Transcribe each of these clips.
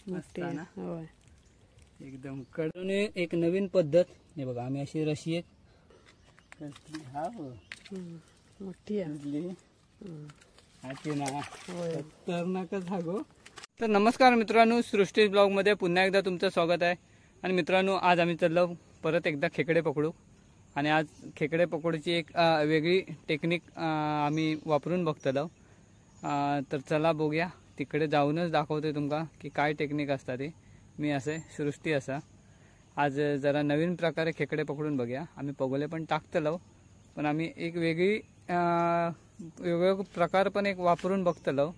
मोठी असता ना? होय. एकदम कडून एक नवीन पद्धत. हे बघा आम्ही अशी रशी एक कसली हा हो मोठी आहे. कसली हाची ना होय. खतरनाकच हा गो. तर नमस्कार मित्रांनो, सृष्टी ब्लॉगमध्ये पुन्हा एकदा तुमचं स्वागत आहे. आणि मित्रांनो, आज आम्ही चाललो परत एकदा खेकडे पकडू. आणि आज खेकडे पकडूची एक वेगळी टेक्निक आम्ही वापरून बघतलो. तर चला बघूया, तिकडे जाऊनच दाखवते तुमका की काय टेक्निक असतात ती. मी असे सृष्टी असा आज जरा नवीन प्रकारे खेकडे पकडून बघूया. आम्ही पगोले पण टाकतलो, पण आम्ही एक वेगळी वेगवेगळा प्रकार पण एक वापरून बघतलो.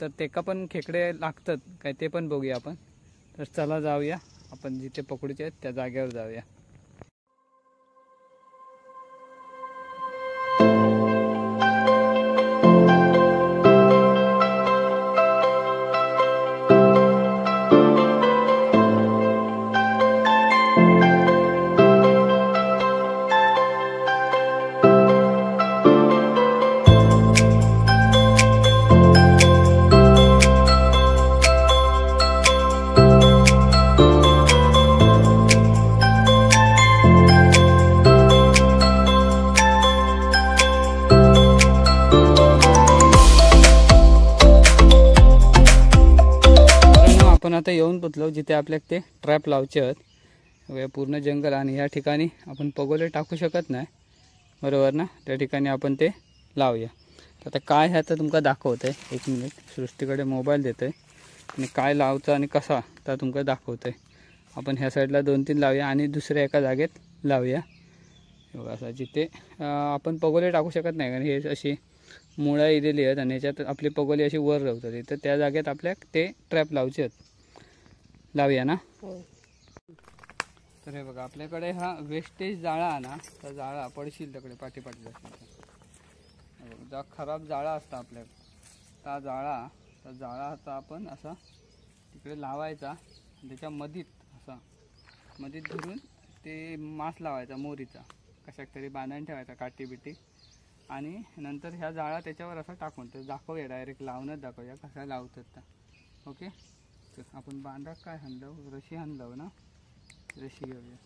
तर तेका पण खेकडे लागतात काय ते पण बघूया आपण. तर चला जाऊया, आपण जिथे पकडूचे आहेत त्या जागेवर जाऊया. आपण आता येऊन पोचलो जिथे आपल्याला ते ट्रॅप लावचे आहेत. पूर्ण जंगल आणि या ठिकाणी आपण पगोले टाकू शकत नाही, बरोबर ना. त्या ठिकाणी आपण ते लावूया. तर आता काय आहे तर तुमका दाखवतंय. एक मिनिट, सृष्टीकडे मोबाईल देतोय आणि काय लावचं आणि कसा तर तुमका दाखवतोय. आपण ह्या साईडला 2-3 लावूया आणि दुसऱ्या एका जागेत लावूया. बघा असं जिथे आपण पगोले टाकू शकत नाही, कारण हे अशी मुळा इलेली आहेत आणि याच्यात आपली पगोली अशी वर राहतात. तर त्या जागेत आपल्याला ते ट्रॅप लावचे आहेत. लावूया ना. तर हे बघा आपल्याकडे हा वेस्टेज जाळा ना, तर जाळा पडशील तिकडे पाठी जा खराब जाळा असता आपल्याकडे. त्या जाळाचा आपण असा तिकडे लावायचा. त्याच्या मधीत असा मधीत धरून ते मास लावायचा मोरीचा, कशाक तरी बांधून ठेवायचा काठी बिटी. आणि नंतर ह्या जाळा त्याच्यावर असा टाकून तर दाखवूया, डायरेक्ट लावूनच दाखवूया कसा लावतात तर. ओके, तर आपण बांधा काय हाणलं, रशी हाणलं ना, रशी घेऊया.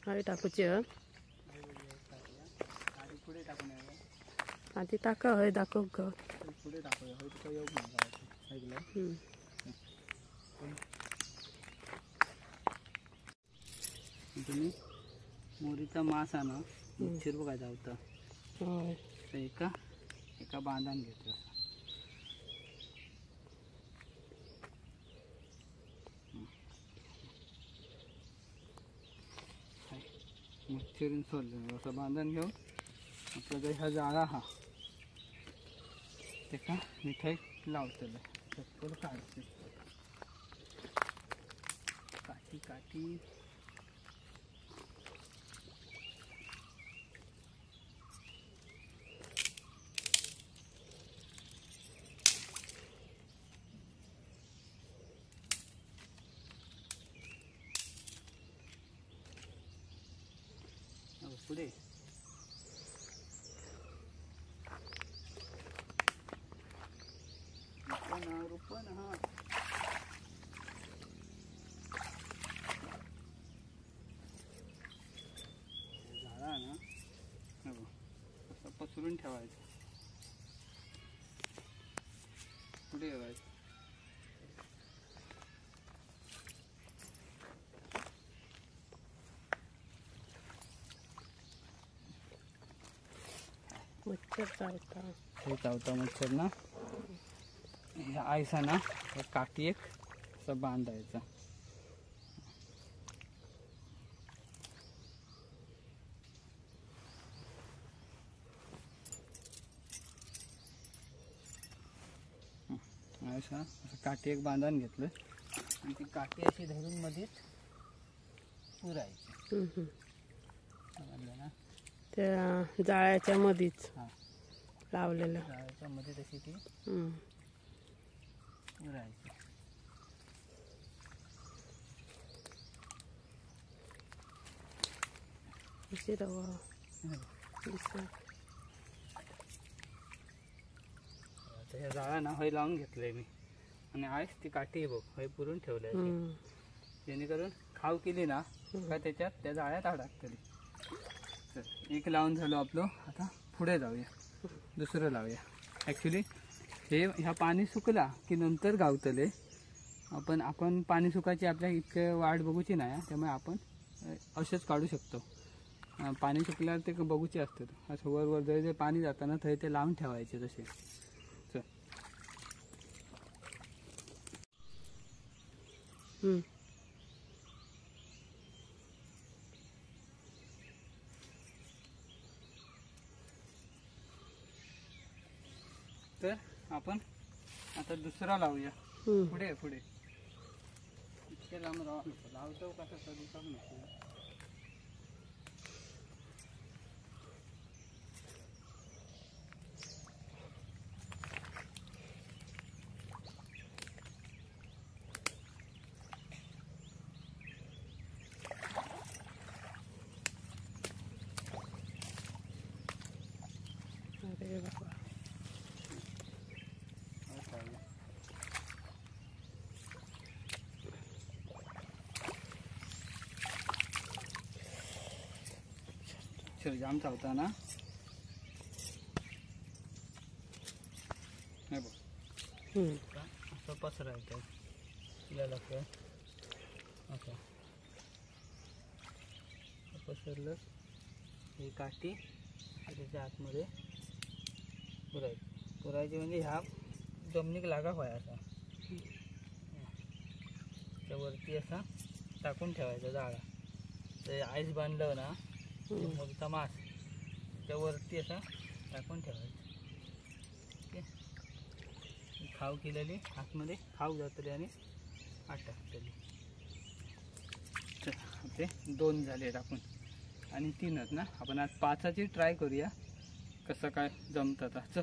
हवी टाकूची ह पुढे टाकून आधी टाका हय दाखव ग. पुढे टाकूया, तुका योग नाही ऐकलं. तुम्ही मोरीचा मास आहे ना, मच्छर बघायचा होता. तर एका बांधान घेतलं. मच्छरीन सोडलं असं बांधून घेऊन आपला जो ह्या जाळा हा त्याका मिठाई लावतलं. चप्पल काढते, काठी पुढे रुपन हा झाला ना, असं पसरून ठेवायचं. पुढे ठेवायचं. मच्छर चावता, हे चावता मच्छर ना. आयसा ना काठी एक असं बांधायचं. असं काठी एक बांधून घेतलं आणि ती काठी अशी धरून मध्येच पुरायची. समजलं ना? त्या जाळ्याच्या मधीच हां, लावलेलं. जाळ्याच्या मध्ये तशी ती पुरायची. अशी रवा दिसतं. आता ह्या जाळा ना हय लावून घेतलंय मी आणि आज ती काठी बघ हय पुरून ठेवलंय जेणेकरून खाव केली ना का त्याच्यात त्या जाळ्यात अडकतली. तर एक लावून झालो आपलं. आता पुढे जाऊया, दुसरं लावूया. ॲक्च्युली हे ह्या पाणी सुकला की नंतर गावतले. आपण पाणी सुकायची आपल्या इतकं वाट बघूची नाही, त्यामुळे आपण असेच काढू शकतो. पाणी सुकल्यावर ते बघूचे असतात. असं वर जे पाणी जाताना थंय ते लावून ठेवायचे तसे. तर आपण आता दुसरा लावूया. पुढे पुढे इतके लांब लावतो कसं कधी काम नको. अरे बाबा, जाम चावता ना. असं पसरायचं लागतं. असं पसरलं ही काठी त्याच्या आतमध्ये पुरायची म्हणजे ह्या जमिनीक लागा व्हाय असा त्यावरती असा टाकून ठेवायचा जाळा. ते आईस बांधलं ना मोठा मास त्यावरती असा टाकून ठेवायचा. खाव केलेली आतमध्ये खाऊ जातली आणि आत टाकतली. ते 2 झाले आपण आणि 3च ना. आपण आज 5ची ट्राय करूया कसं काय जमतं. चल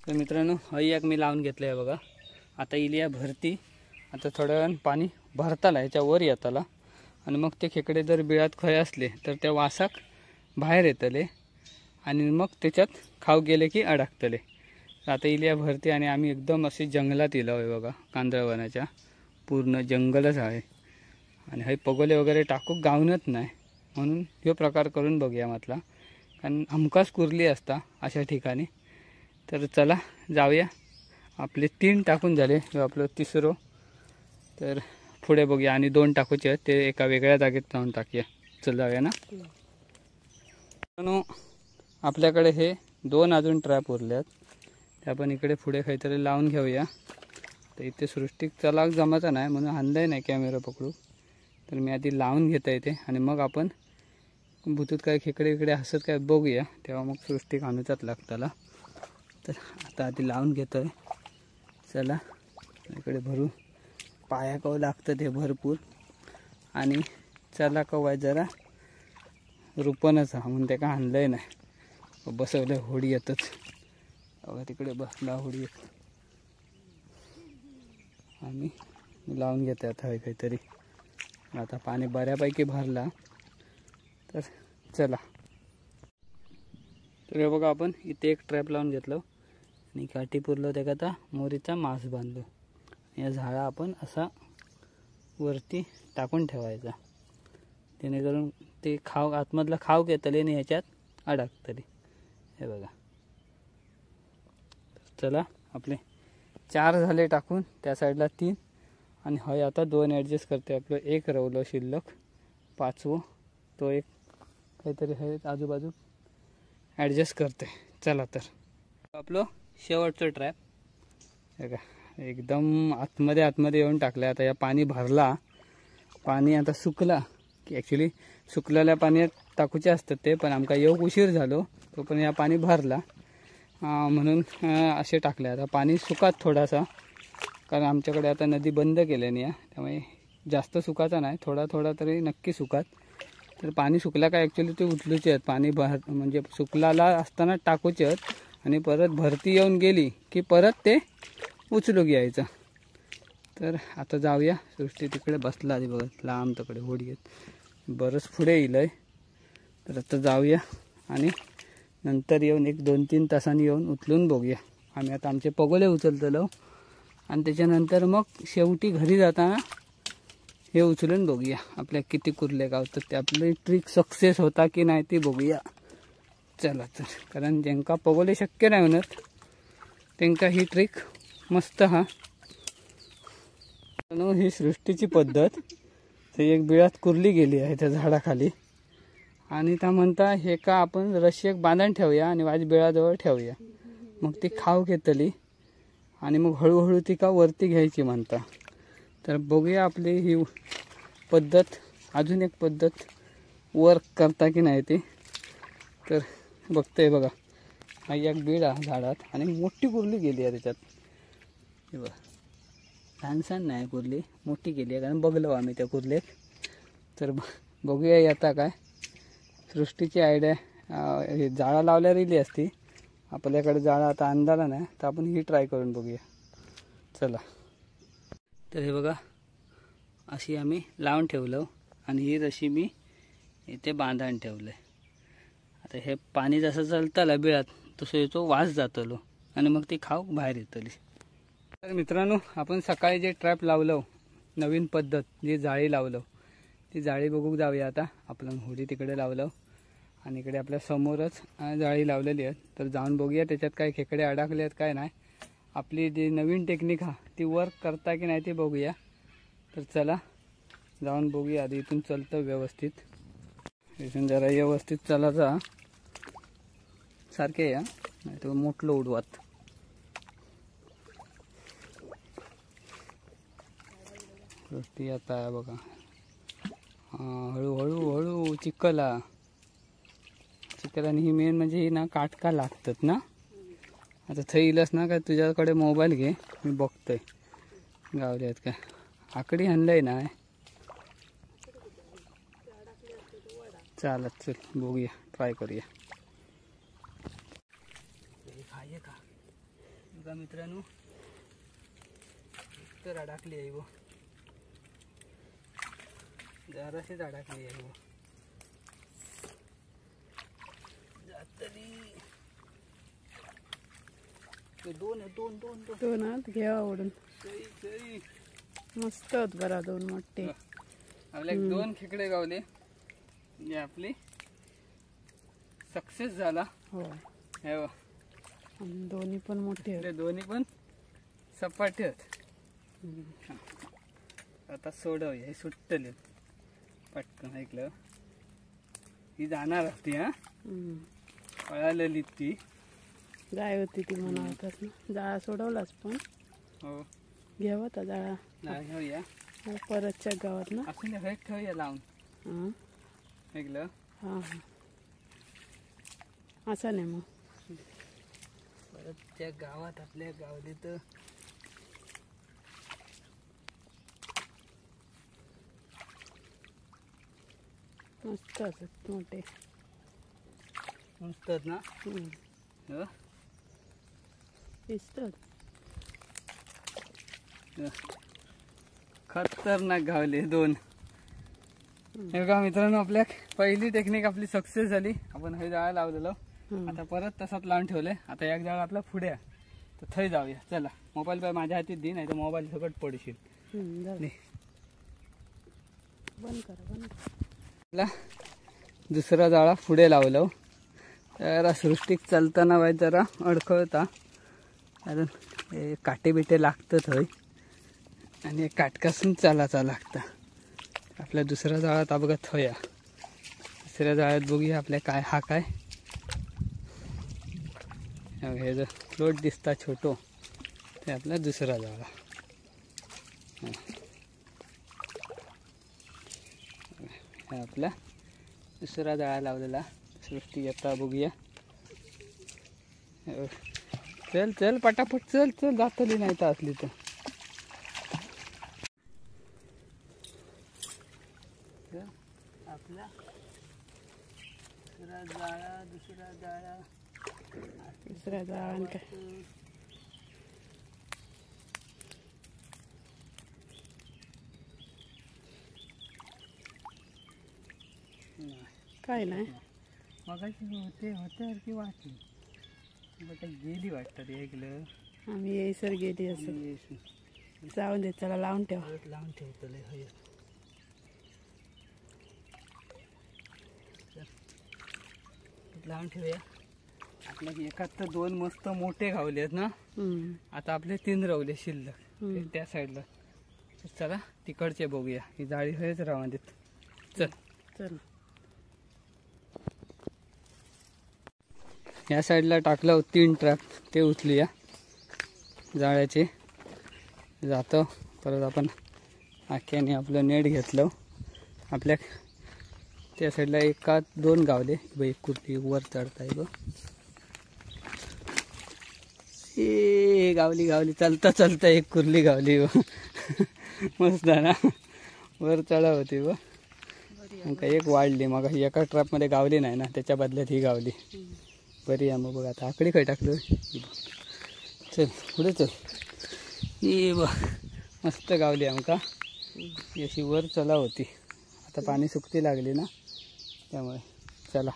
तर मित्रांनो हई एक मी लावून घेतलं आहे बघा. आता इलिया भरती. आता थोड्या वेळानं पाणी भरताला ह्याच्या वर येताला आणि मग ते खेकडे जर बिळात खय असले तर त्या वासाक बाहेर येतले आणि मग त्याच्यात खाऊ गेले की अडकतले. आता इलिया भरती आणि आम्ही एकदम अशी जंगलात इलो आहे बघा. कांदळवनाच्या पूर्ण जंगलच आहे आणि हे पगोले वगैरे टाकूक गावनच नाही. म्हणून ह्यो प्रकार करून बघूया म्हटला, कारण हमखास कुर्ली असता अशा ठिकाणी. तर चला जाऊया. आपले 3 टाकून झाले, आपलं 3रं. तर पुढे बघूया आणि 2 टाकूचे आहेत, ते एका वेगळ्या जागेत जाऊन टाकूया. चल जाऊया ना. आपल्याकडे हे 2 अजून ट्रॅप उरल्यात, ते आपण इकडे पुढे काहीतरी लावून घेऊया. तर इथे सृष्टीक चलाक जमायचा नाही म्हणून हाणलंय नाही कॅमेरा पकडू. तर मी आधी लावून घेता येते आणि मग आपण भूतूत काय खेकडे इकडे हसत काय बघूया, तेव्हा मग सृष्टीक आणूचाच लागताला. तर आता आधी लावून घेतोय. चला इकडे भरू. पाया कव लागतं ते भरपूर आणि चला कवाय जरा रुपनच हा म्हणून ते का आणलंय नाही. बसवलं होडी येतच बघा, तिकडे बसला होडी येत. आणि लावून घेते आता हवे काहीतरी. आता पाणी बऱ्यापैकी भरला तर चला. तर हे बघा, आपण इथे एक ट्रॅप लावून घेतलं आणि काठी पुरलो त्याला आता मोरीचा मांस बांधलो. या झाडा आपण असा वरती टाकून ठेवायचा, जेणेकरून ते खाव आतमधला खाव घेतले आणि ह्याच्यात अडकतले. हे बघा. चला आपले 4 झाले टाकून, त्या साईडला 3 आणि हय आता 2 ॲडजस्ट करते. आपलं एक रवलं शिल्लक 5वं, तो एक काहीतरी आहे आजूबाजू ॲडजस्ट करते. चला तर आपलं शेवटचं ट्रॅप बघा, एकदम आतमध्ये येऊन टाकलं. आता या पाणी भरला, पाणी आता सुकला की ॲक्च्युली सुकलेल्या पाण्यात टाकूचे असतात ते, पण आमका येऊक उशीर झालो तो पण या पाणी भरला म्हणून असे टाकले. आता पाणी सुकात थोडासा, कारण आमच्याकडे आता नदी बंद केल्याने आहे, त्यामुळे जास्त सुकाचा नाही, थोडा थोडा तरी नक्की सुकात. तर पाणी सुकला का ॲक्च्युली ते उचलूचे आहेत, पाणी म्हणजे सुकलाला असताना टाकूचे आहेत आणि परत भरती येऊन गेली की परत ते उचलू घ्यायचं. तर आता जाऊया. सृष्टी तिकडे बसला आधी बघत लांब तकडे होडी येत, बरंच पुढे येईल आहे. तर आता जाऊया आणि नंतर येऊन 1-2-3 तासांनी येऊन उचलून बघूया. आम्ही आता आमचे पगोले उचलतलो आणि त्याच्यानंतर मग शेवटी घरी जाताना हे उचलून बघूया आपल्या किती कुर्ले गावतात, ते आपली ट्रिक सक्सेस होता की नाही ती बघूया. चला तर, कारण ज्यांका पगोले शक्य नाही होणार त्यांका ही ट्रिक मस्त. ही सृष्टीची पद्धत. ते एक बिळात कुर्ली गेली आहे त्या झाडाखाली आणि त्या म्हणता हे का आपण रशी एक बांधून ठेवूया आणि वाज बिळाजवळ ठेवूया, मग ती खाऊ घेतली आणि मग हळूहळू ती का वरती घ्यायची म्हणता. तर बघूया आपली ही पद्धत, अजून एक पद्धत वर्क करता की नाही ती. तर बघतोय बघा, हा एक बीड आहे झाडात आणि मोठी कुर्ली गेली आहे त्याच्यात. हे बघा, लहानसहान नाही कुर्ली, मोठी गेली आहे, कारण बघलो आम्ही त्या कुर्लेत. तर बघूया येता काय. सृष्टीची आयडिया जाळा लावल्यावर इली असती, आपल्याकडे जाळा आता अंधारा नाही, तर आपण ही ट्राय करून बघूया. चला तर हे बघा, अशी आम्ही लावून ठेवलं आणि ही रशी मी इथे बांधून ठेवलं. आता हे पाणी जसं चालतं बिळात तसं येतो वास जातलो आणि मग ती खाऊ बाहेर येतली. तर मित्रांनो, आपण सकाळी जे ट्रॅप लावलं, नवीन पद्धत जी जाळी लावलं, ती जाळी बघूक जाऊया. आता आपलं होडी तिकडे लावलं आणि इकडे आपल्या समोरच जाळी लावलेली आहे. तर जाऊन बघूया त्याच्यात काय खेकडे अडकले आहेत काय नाही. आपली जी नवीन टेक्निक ती वर्क करता की नाही ते बघूया. तर चला जाऊन बघूया. आधी इथून चलतं व्यवस्थित, इथून जरा व्यवस्थित चालायचा सारखे या, नाही तर मोठलं उडवात. ती आता आहे बघा, हळूहळू हळू चिखला आणि ही मेन म्हणजे ही ना काटका लागतात ना. आता थंय इलस ना काय, तुझ्याकडे मोबाईल घे, मी बघतोय गावले आहेत काय. आकडी आणलंय ना, चालत चल बघूया, ट्राय करूया. खाये का बघा मित्रांनो, तर अडकली आहे वो, जराशीच अडकली आहे वो. दोन हात घ्या ओढून, मस्त होत बरा. 2 मोठे आपल्या 2 खेकडे गावले, म्हणजे आपली सक्सेस झाला. हो, हे दोन्ही पण मोठे आहेत, दोन्ही पण सपाटे आहेत. आता सोडवूया, हे सुटले पटकन. ऐकलं, ही जाणार असती. पळालेली ती गाय होती ती म्हणा होतास ना. जाळा सोडवलाच पण. हो, घ्यावा आता जाळा. घेऊया परतच्या गावात ना. आपण ठेवूया लावून. ऐकलं, हां हां, असं नाही मग परतच्या गावात आपल्या गावली तर मस्त असत मोठे, मस्त ना. दिसतात, खतरनाक गावले 2. हे बघा मित्रांनो, आपल्या पहिली टेक्निक आपली सक्सेस झाली. आपण हे जाळा लावलेलं, आता परत तसाच लावून ठेवलंय. आता एक जाळा आपला पुढे आहे, तर थंय जाऊया. चला, मोबाईल बाय माझ्या हातीत दे, नाही तर मोबाईल सगळं पडशील. बंद करा. दुसरा जाळा पुढे लावलं. जरा सृष्टीक चालताना बाय जरा अडखळता, कारण हे काटे बिटे लागतात हय आणि काटकासून चालाचा लागता. आपल्या दुसऱ्या जाळ्यात बघा थया, दुसऱ्या जाळ्यात बघूया आपल्या काय हा काय. हे जो फ्लोट दिसता छोटो ते आपला दुसरा जाळा. हा आपला दुसरा जाळा लावलेला. सृष्टी येता बघूया. चल चल पटापट चल चल, जातली नाही तर असली तर. आपला दुसरा जाळा दुसरा जाळा दुसऱ्या जाळ्यान काय काय नाही. मगाशी होते की वाटली बट गेली वाटतं ऐकलं. आम्ही येईसर गेली असं. जाऊन दे, चला लावून ठेवा. लावून ठेवतले होय. लावून ठेवूया. आपल्या एकात तर 2 मस्त मोठे गावले आहेत ना. आता आपले 3 रावले शिल्लक त्या साईडला. चला तिकडचे बघूया. ही जाळी हेच राहून देत. चल चल. या साईडला टाकलं 3 ट्रॅप, ते उचलूया जाळ्याचे. जातो परत आपण आख्याने आपलं नेट घेतलं. आपल्या त्या साईडला 1-2 गावले. एक कुर्ली वर चढताय ग. ए गावली गावली, चालता चालता एक कुर्ली गावली व मस्त ना. वर चढा होती व एक वाढली. मग एका ट्रॅपमध्ये गावली नाही ना, त्याच्या बदल्यात ही गावली. बरी आहे. मग बघ आता आकडी काय टाकलं. चल पुढे चल. ये बघ मस्त गावली आमका. अशी वर चला होती. आता पाणी सुकती लागली ना, त्यामुळे चला.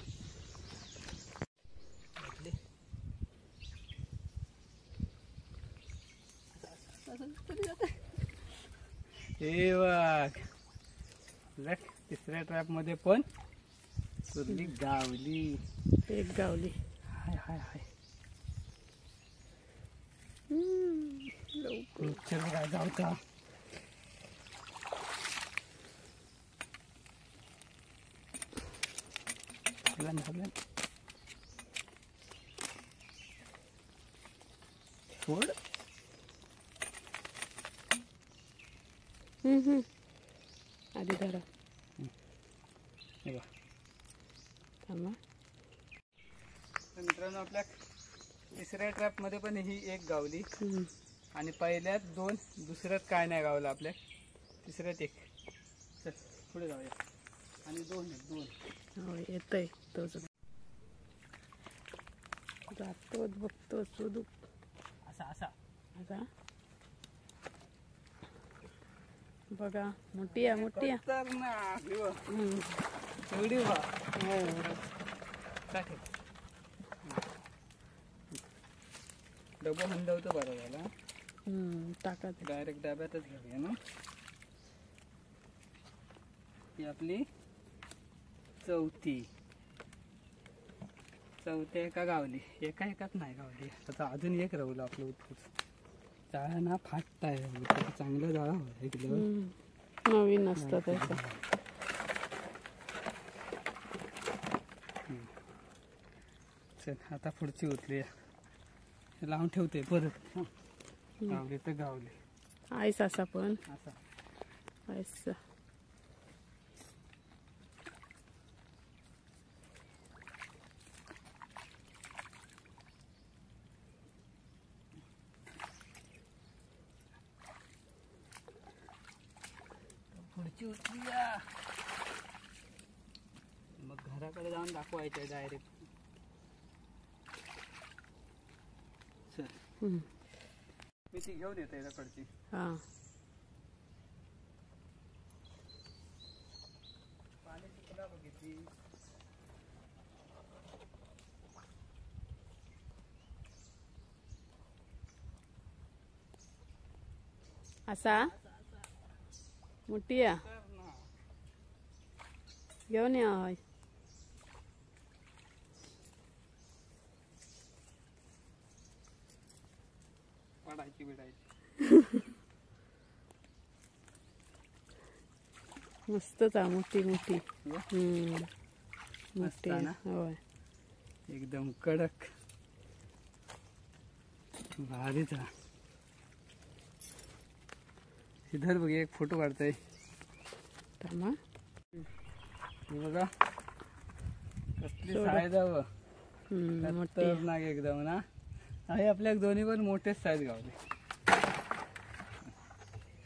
हे बघ तिसऱ्या ट्रॅप मध्ये पण कुर्ली गावली. एक गावली. हाय हाय हाय. लवकर काय जाऊचा. सोड. आधी धरा. हे बघ थांबा. मित्रांनो, आपल्या तिसऱ्या ट्रॅप मध्ये पण ही एक गावली आणि पहिल्यात 2, दुसऱ्यात काय नाही गावलं. आपल्या तिसऱ्यात 1. चल पुढे जाऊया. आणि 2 आहेत 2. हो येतय तोच. जातो बघतो शोधू. असा असा असा बघा. मोठी आहे मोठी आहे. तर ना एवढी बा. डबा हंडवतो बरं झाला. टाका. डायरेक्ट डब्यातच घेऊया ना. ही आपली चौथ्या एका गावली. एकाच नाही गावली. आता अजून एक राहुल आपलं उत्कृष्ट. जाळा ना फाटताय. चांगलं जाळा हो. नवीन असतं त्याचं. चल आता पुढची उतरूया. लावून ठेवते परत. गावली तर गावली. आईस असा पण असा आईस. पुढची उतरूया. मग घराकडे जाऊन दाखवायचं डायरेक्ट. चल मी ती घेऊन येते याकडची. हा पाणी सुकला बघितली. असा मोठी आहे. घेऊन या. होय पडायची बिडायची. मस्तच आहे, मोठी मोठी. मस्त मोठी आहे ना? होय. एकदम कडक भारीच आहे. इधर बघ एक फोटो काढताय. थांबा. हे बघा कसली सोडा. साईज आहे. मोठी खतरनाक एकदम ना. आहे आपल्या दोन्ही पण मोठेच साईज गावले.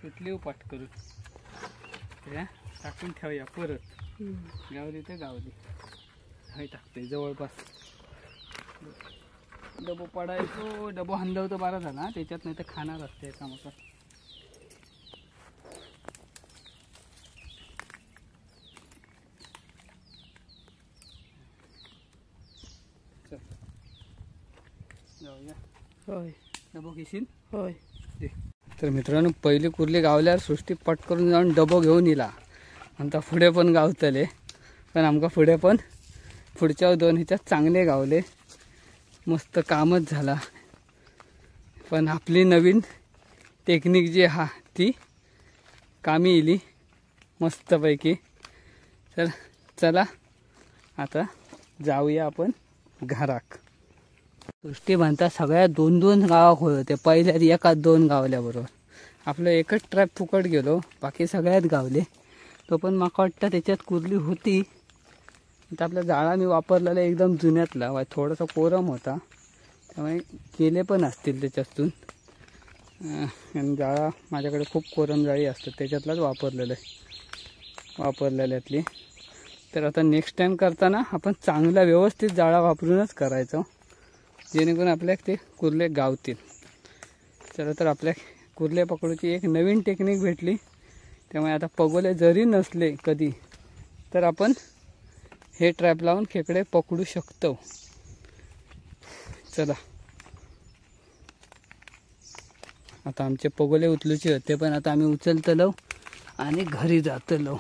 सुटली पट करून ते टाकून ठेवूया परत. गावली तर गावली. हे टाकते जवळपास. डबो पडायचो, डबो हंदवतो बरा झाला त्याच्यात, नाही तर खाणार असते कामाचा. जाऊया. होय डबो घेशील. होय. तर मित्रांनो, पहिली कुर्ली गावल्यावर सृष्टी पट करून जाऊन डबो घेऊन येला. आमचा पुढे पण गावतले, पण आमका पुढे पण पुढच्या 2 ह्याच्यात चांगले गावले. मस्त कामच झाला. पण आपली नवीन टेक्निक जी हा ती कामी येली मस्तपैकी. तर चला आता जाऊया आपण घराक. सृष्टी म्हणता सगळ्या 2-2 गावाक होते. पहिल्यात 1-2 गावल्याबरोबर आपलं एकच ट्रॅप फुकट गेलो, बाकी सगळ्यात गावले. तो पण माका वाटतं त्याच्यात कुर्ली होती. तर आपला जाळा मी वापरलेला एकदम जुन्यातला, थोडासा कोरम होता, त्यामुळे केले पण असतील त्याच्यातून. आणि जाळा माझ्याकडे खूप कोरम जाळी असतात, त्याच्यातलाच वापरलेल्यातली. तर आता नेक्स्ट टाईम करताना आपण चांगला व्यवस्थित जाळा वापरूनच करायचं, जेणेकरून आपल्या ते कुर्ले गावतील. चला, तर आपल्या कुर्ले पकडूची एक नवीन टेक्निक भेटली. त्यामुळे आता पगोले जरी नसले कधी तर आपण हे ट्रॅप लावून खेकडे पकडू शकतो. चला, आता आमचे पगोले उचलूचे होते, पण आता आम्ही उचलतलो आणि घरी जातलो.